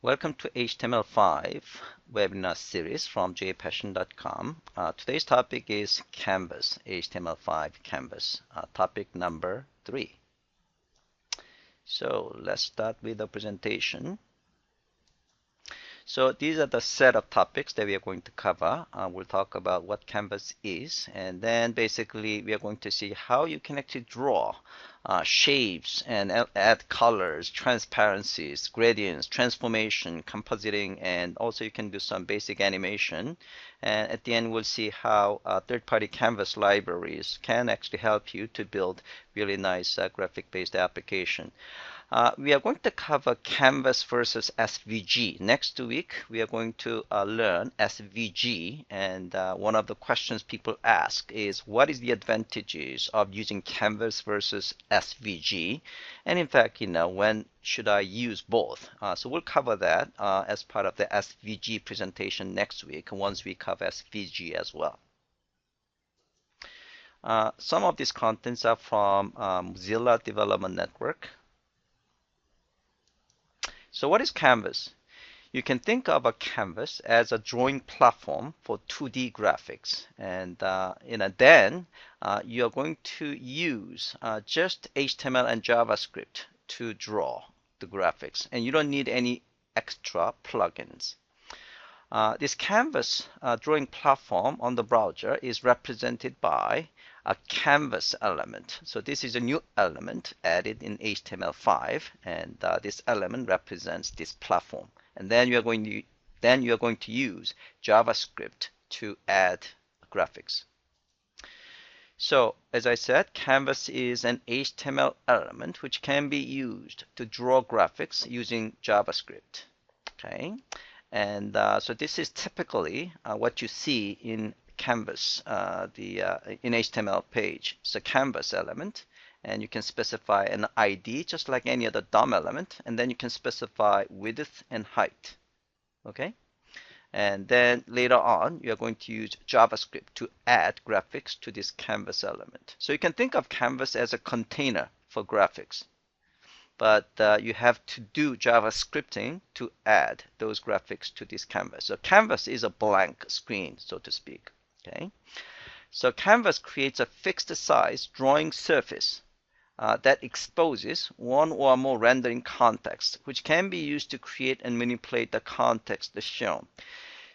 Welcome to HTML5 webinar series from jpassion.com. Today's topic is Canvas, HTML5 Canvas, topic number 3. So let's start with the presentation. So these are the set of topics that we are going to cover. We'll talk about what Canvas is, and then basically we are going to see how you can actually draw shapes and add colors, transparencies, gradients, transformation, compositing, and also you can do some basic animation. And at the end, we'll see how third-party Canvas libraries can actually help you to build really nice graphic-based application. We are going to cover Canvas versus SVG. Next week, we are going to learn SVG. And one of the questions people ask is, what is the advantages of using Canvas versus SVG? And in fact, when should I use both? So we'll cover that as part of the SVG presentation next week, once we cover SVG as well. Some of these contents are from Mozilla Development Network. So what is Canvas? You can think of a canvas as a drawing platform for 2D graphics. And then you are going to use just HTML and JavaScript to draw the graphics. And you don't need any extra plugins. This Canvas drawing platform on the browser is represented by a canvas element. So this is a new element added in HTML5, and this element represents this platform. And then you are going to use JavaScript to add graphics. So as I said, Canvas is an HTML element which can be used to draw graphics using JavaScript. Okay. And so this is typically what you see in Canvas, in HTML page. It's a Canvas element, and you can specify an ID just like any other DOM element, and then you can specify width and height. Okay, and then later on you are going to use JavaScript to add graphics to this Canvas element. So you can think of Canvas as a container for graphics. But you have to do JavaScripting to add those graphics to this canvas. So canvas is a blank screen, so to speak. Okay. So canvas creates a fixed size drawing surface that exposes one or more rendering contexts, which can be used to create and manipulate the context shown.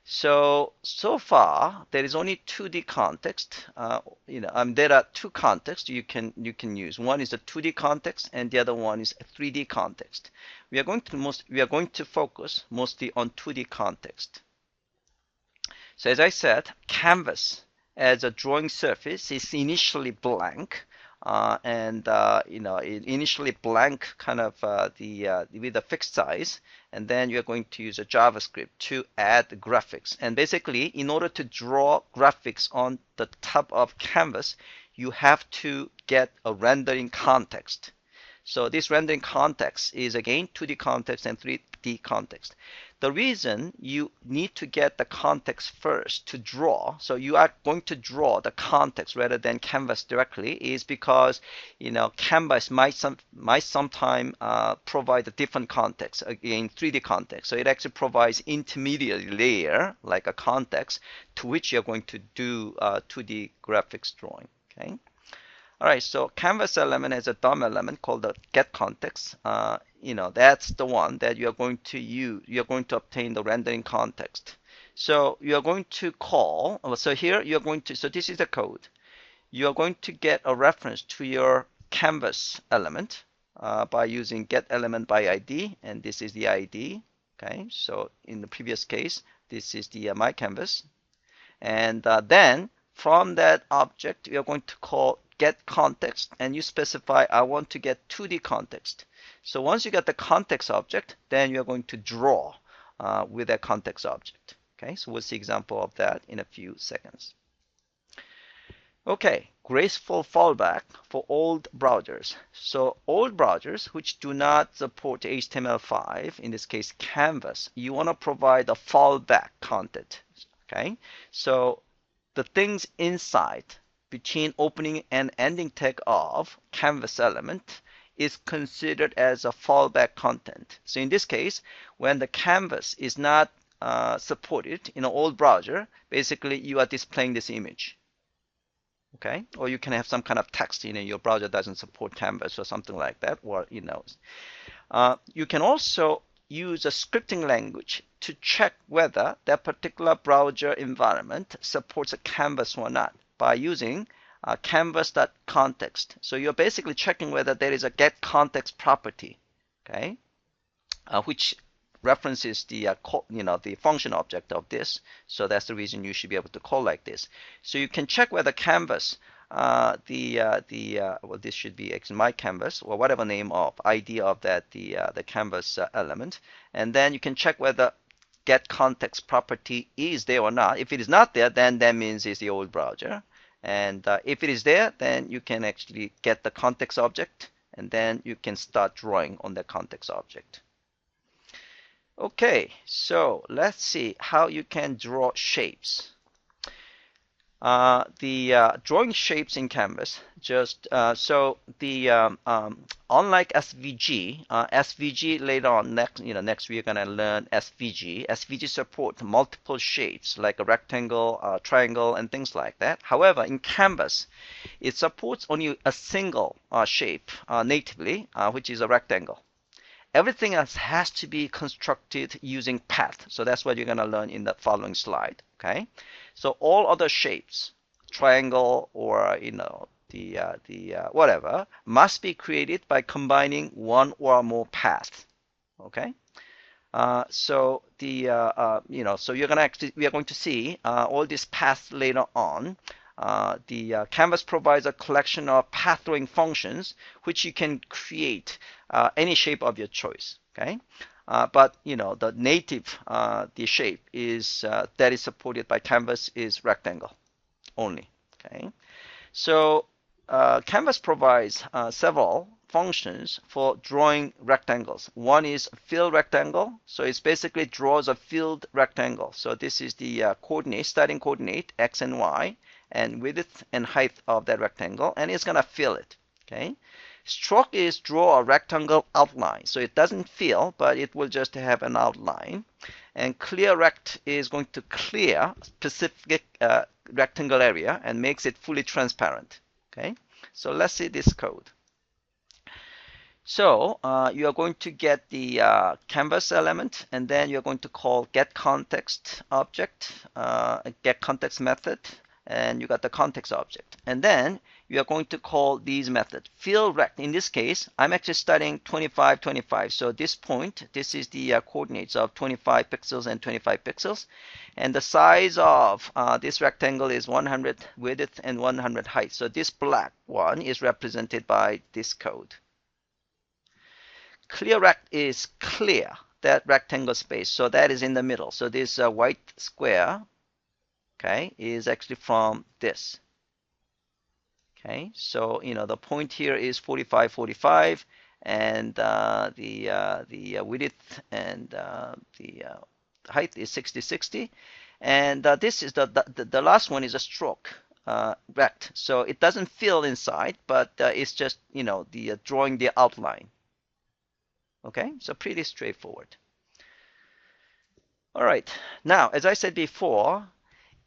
So far there is only 2D context. There are two contexts you can use. One is the 2D context, and the other one is a 3D context. We are going to focus mostly on 2D context. So as I said, canvas as a drawing surface is initially blank. Initially blank kind of with a fixed size, and then you're going to use a JavaScript to add graphics. And basically, in order to draw graphics on the top of canvas, you have to get a rendering context. So this rendering context is again 2D context and 3D context. The reason you need to get the context first to draw, so you are going to draw the context rather than canvas directly, is because canvas might sometime provide a different context, again 3D context. So it actually provides intermediate layer like a context to which you're going to do 2D graphics drawing. Okay. All right, so canvas element has a DOM element called the get context. That's the one that you're going to use. You're going to obtain the rendering context. So you're going to call. So here you're going to. So this is the code. You are going to get a reference to your canvas element by using get element by ID, and this is the ID. Okay. So in the previous case, this is the my canvas, and then from that object, you're going to call get context, and you specify I want to get 2D context. So once you get the context object, then you're going to draw with that context object. Okay, so we'll see example of that in a few seconds. Okay, graceful fallback for old browsers. So old browsers which do not support HTML5, in this case Canvas, you want to provide a fallback content. Okay, so the things inside between opening and ending tag of canvas element is considered as a fallback content. So in this case, when the canvas is not supported in an old browser, basically you are displaying this image. Okay, or you can have some kind of text, your browser doesn't support canvas or something like that, or you can also use a scripting language to check whether that particular browser environment supports a canvas or not by using canvas.context. So you're basically checking whether there is a getContext property, okay, which references the the function object of this. So that's the reason you should be able to call like this. So you can check whether canvas well, this should be actually my canvas or whatever name of ID of that the canvas element, and then you can check whether getContext property is there or not. If it is not there, then that means it's the old browser, and if it is there, then you can actually get the context object, and then you can start drawing on the context object. Okay, so let's see how you can draw shapes. Drawing shapes in Canvas, just unlike SVG, SVG later on next we're gonna learn SVG. SVG supports multiple shapes like a rectangle, triangle, and things like that. However, in Canvas, it supports only a single shape natively, which is a rectangle. Everything else has to be constructed using path. So that's what you're going to learn in the following slide. Okay. So all other shapes, triangle or whatever, must be created by combining one or more paths. Okay. So we are going to see all these paths later on. Canvas provides a collection of path drawing functions which you can create any shape of your choice. Okay, but the native the shape is that is supported by Canvas is rectangle only. Okay, so Canvas provides several functions for drawing rectangles. One is fill rectangle, so it basically draws a filled rectangle. So this is the starting coordinate x and y, and width and height of that rectangle, and it's gonna fill it. Okay. Stroke is draw a rectangle outline, so it doesn't fill, but it will just have an outline. And clear rect is going to clear specific rectangle area and makes it fully transparent. Okay. So let's see this code. So you are going to get the canvas element, and then you're going to call getContext object, getContext method, and you got the context object. And then you are going to call these methods. Fill rect, in this case, I'm actually starting 25, 25. So this point, this is the coordinates of 25 pixels and 25 pixels. And the size of this rectangle is 100 width and 100 height. So this black one is represented by this code. Clear rect is clear that rectangle space. So that is in the middle. So this white square, okay, is actually from this. Okay, so the point here is 45, 45, and the width and the height is 60, 60, and this is the last one is a stroke rect. So it doesn't fill inside, but it's just the drawing the outline. Okay, so pretty straightforward. All right, now as I said before,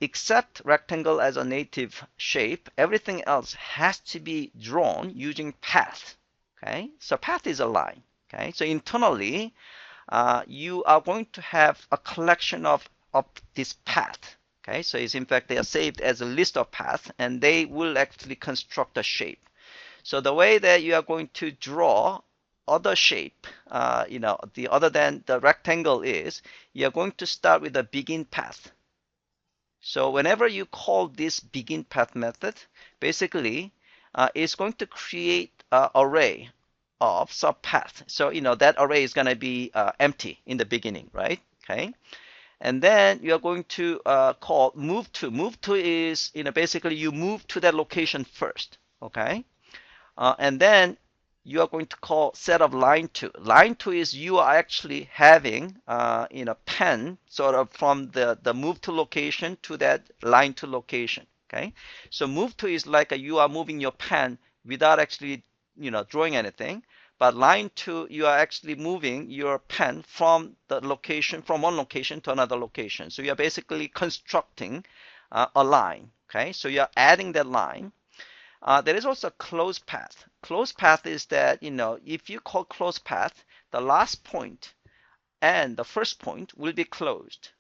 except rectangle as a native shape, everything else has to be drawn using path. Okay, so path is a line. Okay, so internally, you are going to have a collection of this path. Okay, so it's in fact they are saved as a list of paths, and they will actually construct a shape. So the way that you are going to draw other shape, the other than the rectangle is, you're going to start with a begin path. So whenever you call this begin path method, basically it's going to create an array of subpaths. So that array is going to be empty in the beginning, right? Okay, and then you are going to call move to. Move to is basically you move to that location first. Okay, and then you are going to call set of line to. Line to is you are actually having pen sort of from the move to location to that line to location. Okay, so move to is like you are moving your pen without actually drawing anything. but line 2, you are actually moving your pen from one location to another location. So you're basically constructing a line. Okay, so you're adding that line. There is also a closed path. Closed path is that, if you call closed path, the last point and the first point will be closed.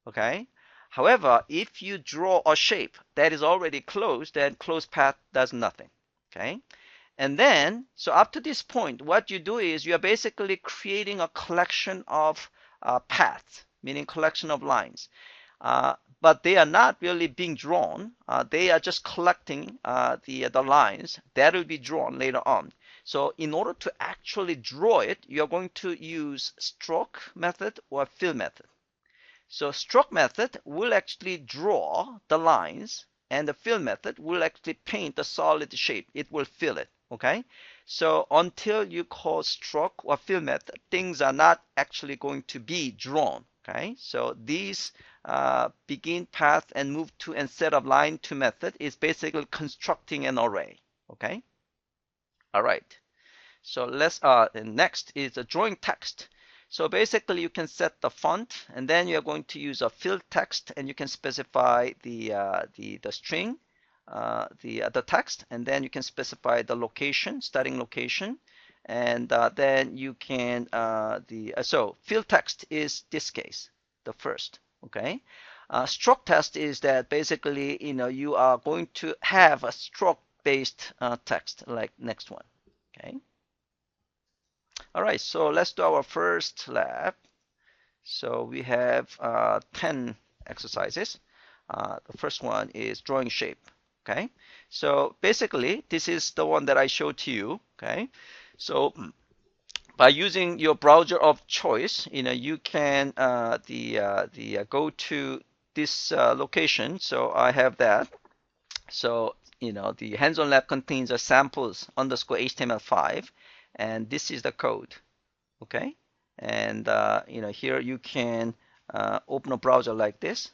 Okay. However, if you draw a shape that is already closed, then closed path does nothing. Okay. And then, so up to this point, what you do is you are basically creating a collection of paths, meaning collection of lines. But they are not really being drawn. They are just collecting the lines that will be drawn later on. So in order to actually draw it, you're going to use stroke method or fill method. So stroke method will actually draw the lines, and the fill method will actually paint the solid shape. It will fill it. Okay. So until you call stroke or fill method, things are not actually going to be drawn. Okay. So these begin path and move to and set of line to method is basically constructing an array. Okay. All right. So let's next is the drawing text. So basically you can set the font, and then you're going to use a fill text, and you can specify the string, the text, and then you can specify the location, starting location, and then you can so fill text is this case, the first. Okay. Stroke text is that basically you are going to have a stroke based text like next one. Okay. All right, so let's do our first lab. So we have 10 exercises. The first one is drawing shape. Okay, so basically this is the one that I showed to you. Okay, so by using your browser of choice, you can go to this location. So I have that. So the hands-on lab contains a samples underscore HTML5, and this is the code. Okay, and here you can open a browser like this.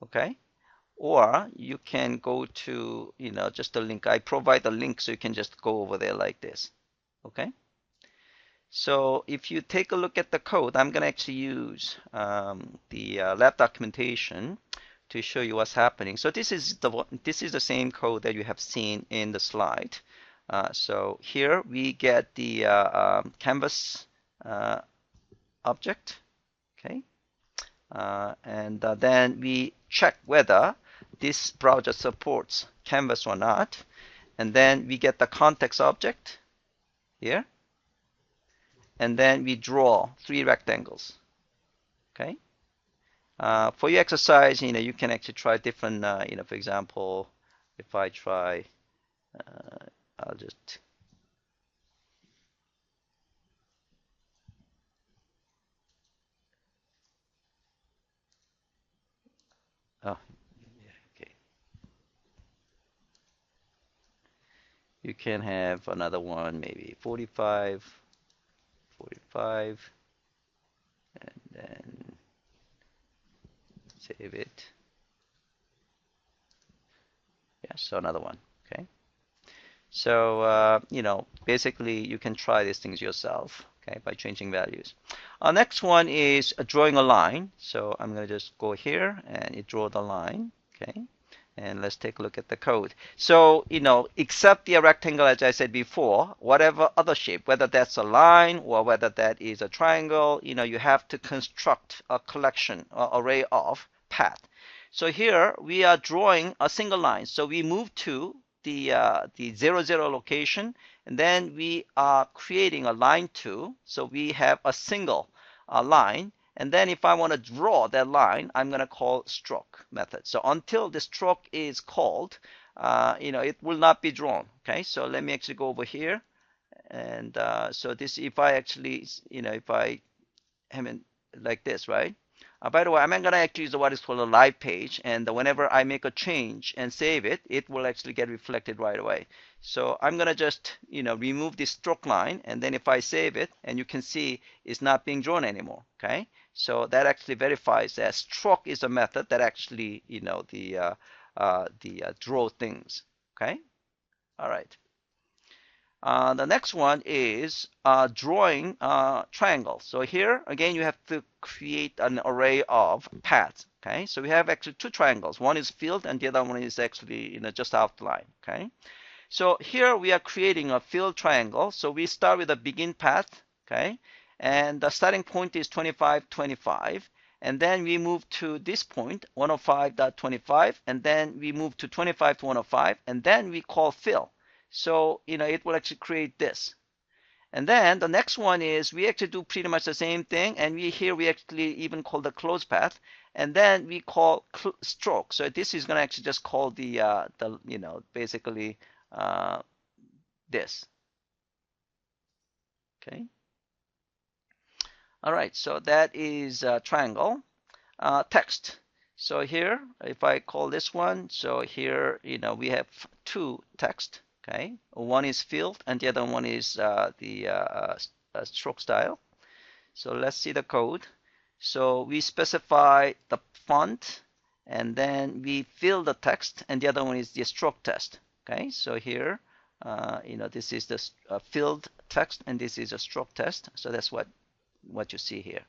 Okay, or you can go to just the link. I provide the link, so you can just go over there like this. Okay, so if you take a look at the code, I'm gonna actually use the lab documentation to show you what's happening. So this is the same code that you have seen in the slide. So here we get the canvas object. Okay, and then we check whether this browser supports canvas or not, and then we get the context object here, and then we draw 3 rectangles. Okay. For your exercise, you can actually try different, for example, if I try, I'll just, oh, yeah, okay. You can have another one, maybe 45, 45, and then save it. Yeah, so another one. Okay. So basically you can try these things yourself, okay, by changing values. Our next one is drawing a line. So I'm going to just go here and draw the line. Okay. And let's take a look at the code. So, except the rectangle, as I said before, whatever other shape, whether that's a line or whether that is a triangle, you have to construct a collection, array of path. So here we are drawing a single line. So we move to the 0, 0 location, and then we are creating a line 2. So we have a single line. And then if I want to draw that line, I'm going to call stroke method. So until the stroke is called, it will not be drawn. Okay, so let me actually go over here. And so this, if I actually, if I have it like this, right? By the way, I'm going to actually use what is called a live page. And whenever I make a change and save it, it will actually get reflected right away. So I'm going to just, remove this stroke line. And then if I save it, and you can see it's not being drawn anymore. Okay. So that actually verifies that stroke is a method that actually, draw things. Okay. All right. The next one is drawing triangle. So here again you have to create an array of paths. Okay, so we have actually two triangles. One is filled and the other one is actually just outline. Okay, so here we are creating a filled triangle. So we start with a begin path. Okay, and the starting point is 25, 25. And then we move to this point, 105.25, and then we move to 25 to 105, and then we call fill. So, it will actually create this. And then the next one is we actually do pretty much the same thing. And we actually even call the close path. And then we call stroke. So this is going to actually just call basically this. Okay. All right. So that is triangle. Text. So here, if I call this one, so here, we have two text. Okay, one is filled and the other one is the stroke style. So let's see the code. So we specify the font and then we fill the text, and the other one is the stroke text. Okay, so here, this is the filled text and this is a stroke text. So that's what you see here.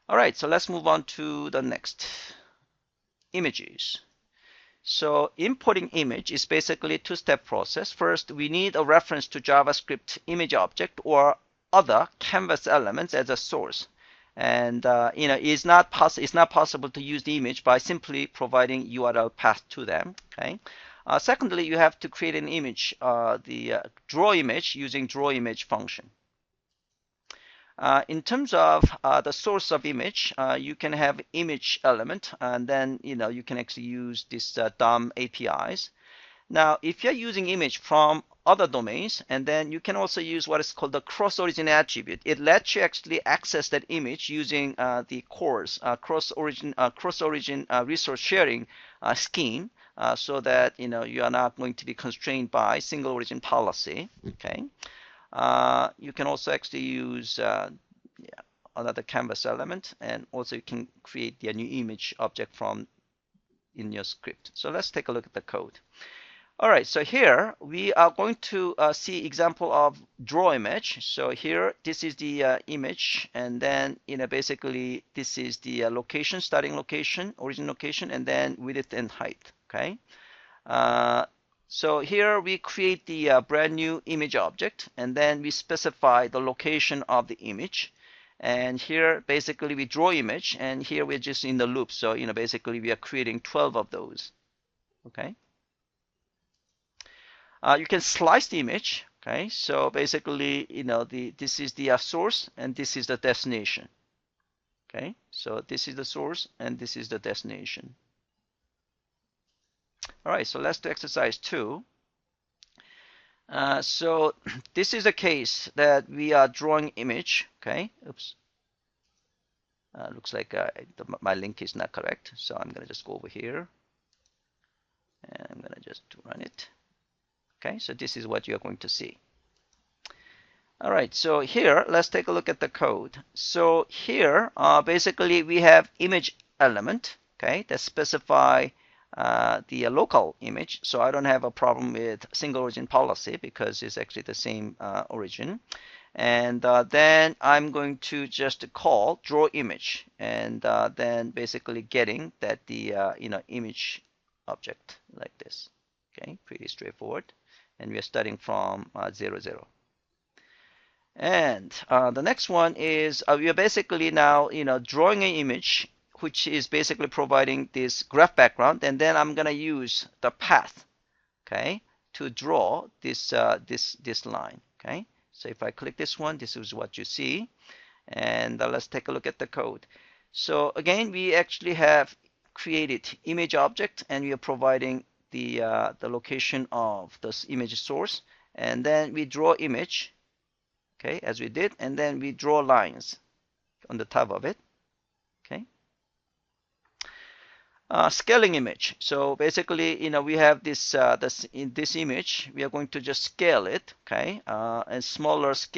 All right, so let's move on to the next, images. So importing image is basically a two-step process. First, we need a reference to JavaScript image object or other Canvas elements as a source. And it's not possible to use the image by simply providing URL path to them. Okay. Secondly, you have to create an image, the draw image using draw image function. In terms of the source of image, you can have image element, and then you can actually use this DOM APIs. Now, if you're using image from other domains, and then you can also use what is called the cross-origin attribute. It lets you actually access that image using the CORS, cross-origin resource sharing scheme, so that you are not going to be constrained by single origin policy. Okay. You can also actually use another Canvas element, and also you can create the new image object from in your script. So let's take a look at the code. All right, so here we are going to see example of draw image. So here, this is the image, and then basically this is the location, starting location, origin location, and then width and height. Okay. So here we create the brand new image object, and then we specify the location of the image. And here basically we draw image, and here we're just in the loop. So basically we are creating 12 of those. Okay. You can slice the image. Okay. So basically this is the source and this is the destination. Okay. So this is the source and this is the destination. All right, so let's do exercise 2. So this is a case that we are drawing image. Okay, oops. Looks like my link is not correct. So I'm going to just go over here. And I'm going to just run it. Okay, so this is what you're going to see. All right, so here, let's take a look at the code. So here, basically, we have image element, okay, that specify the local image. So I don't have a problem with single origin policy because it's actually the same origin. And then I'm going to just call draw image, and then basically getting that the image object like this. Okay, pretty straightforward. And we are starting from 0, 0. And the next one is we are basically now drawing an image, which is basically providing this graph background, and then I'm gonna use the path, okay, to draw this this line. Okay, so if I click this one, this is what you see, and let's take a look at the code. So again, we actually have created image object, and we are providing the location of this image source, and then we draw image, okay, as we did, and then we draw lines on the top of it. Okay. Scaling image. So basically, we have this in this image. We are going to just scale it, okay, and smaller scale.